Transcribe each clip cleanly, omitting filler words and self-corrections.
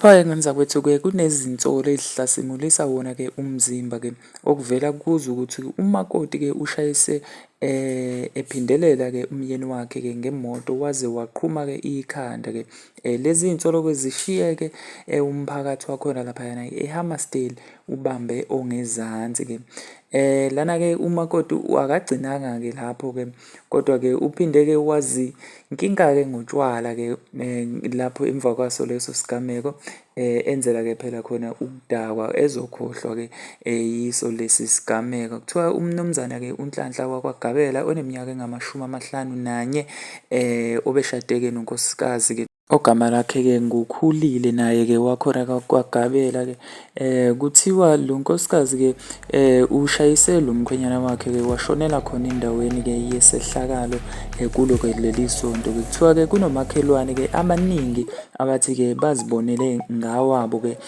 Lapha-ke nganizakwethu-ke kunezinsolo ezihlasimulisa wona-ke umzimba-ke okuvela kuzo ukuthi umakoti-ke ushayise ephindelela-ke umyeni wakhe-ke ngemoto waze waqhuma-ke ikhanda-ke. Lezi iy'nsolo-ke zishiye-ke umphakathi wakhona laphayana eHammersdale ubambe ongezansi-ke. Lana-ke umakoti akagcinanga-ke lapho-ke kodwa-ke uphinde-ke wazinkinga-ke ngotshwala-ke lapho emva kwaso leso sigameko enzela-ke phela khona ukudakwa ezokhohlwa-ke yiso lesi sigameko. Kuthiwa umnumzana-ke uNhlanhla wakwaGabela oneminyaka engama-51 obeshade-ke nonkosikazi-ke ogama lakhe-ke nguKhulile naye-ke wakhona kwaGabela-ke. Kuthiwa lo nkosikazi-ke ushayise lo mkhwenyana wakhe-ke washonela khona endaweni-ke yesehlakalo kulo-ke leli sonto-ke. Kuthiwa-ke kunomakhelwane-ke abaningi abathi-ke bazibonele ngawabo-ke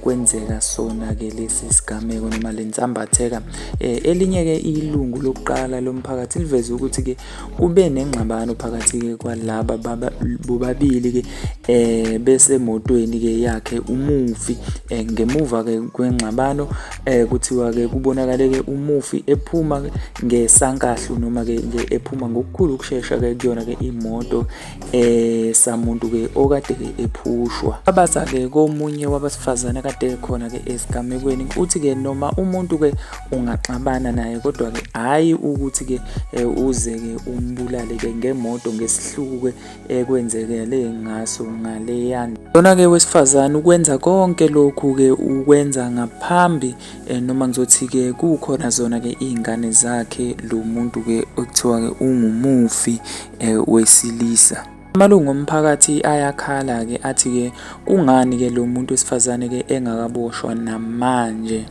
kwenzeka sona-ke lesi sigameko noma le nsambatheka. Elinye-ke ilungu lokuqala lomphakathi liveze ukuthi-ke kube nengxabano phakathi-ke kwalaba bobabili-ke besemotweni-ke yakhe umufi. Ngemuva-ke kwengxabano kuthiwa-ke kubonakale-ke umufi ephuma ngesankahlu noma-ke ephuma ngokukhulu ukushesha-ke kuyona-ke imoto samuntu-ke okade-ke ephushwa. Abaza-ke komunye wabesifazane kade khona-ke esigamekweni uthi-ke noma umuntu-ke ungaxabana naye kodwa-ke hhayi ukuthi-ke uze-ke umbulale-ke ngemoto ngesihluku-ke ekwenzekele ngaso ngaleya. Lona-ke wesifazane ukwenza konke lokhu-ke ukwenza ngaphambi noma ngizothi-ke kukhona zona-ke iy'ngane zakhe lo muntu-ke okuthiwa-ke ungumufi wesilisa. Amalungu omphakathi ayakhala-ke athi-ke kungani-ke lo muntu wesifazane-ke engakaboshwa namanje.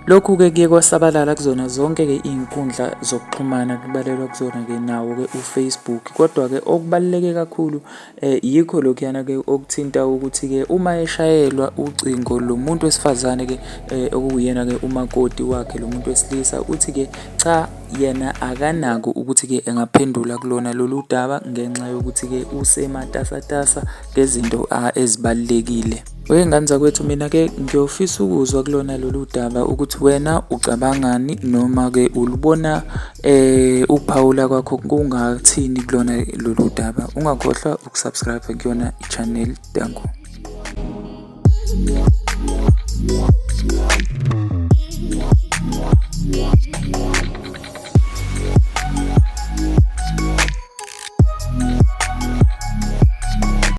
Lokhu-ke kuye kwasabalala kuzona zonke-ke iy'nkundla zokuxhumana kubalelwa kuzona-ke nawo-ke uFacebook. Kodwa-ke okubaluleke kakhulu yikho lokhuyana-ke okuthinta ukuthi-ke uma eshayelwa ucingo lo muntu wesifazane-ke okuyena-ke umakoti wakhe lo muntu wesilisa uthi-ke cha yena akanako ukuthi-ke engaphendula kulona lolu daba ngenxa yokuthi-ke usematasatasa ngezinto ezibalulekile. Ngane zakwethu mina-ke ngiyofisa ukuzwa kulona lolu daba ukuthi wena ucabangani noma-ke ulubona ukuphawula kwakho kungathini kulona lolu daba. Ungakhohlwa ukusubscribe kuyona i-channel. Danko.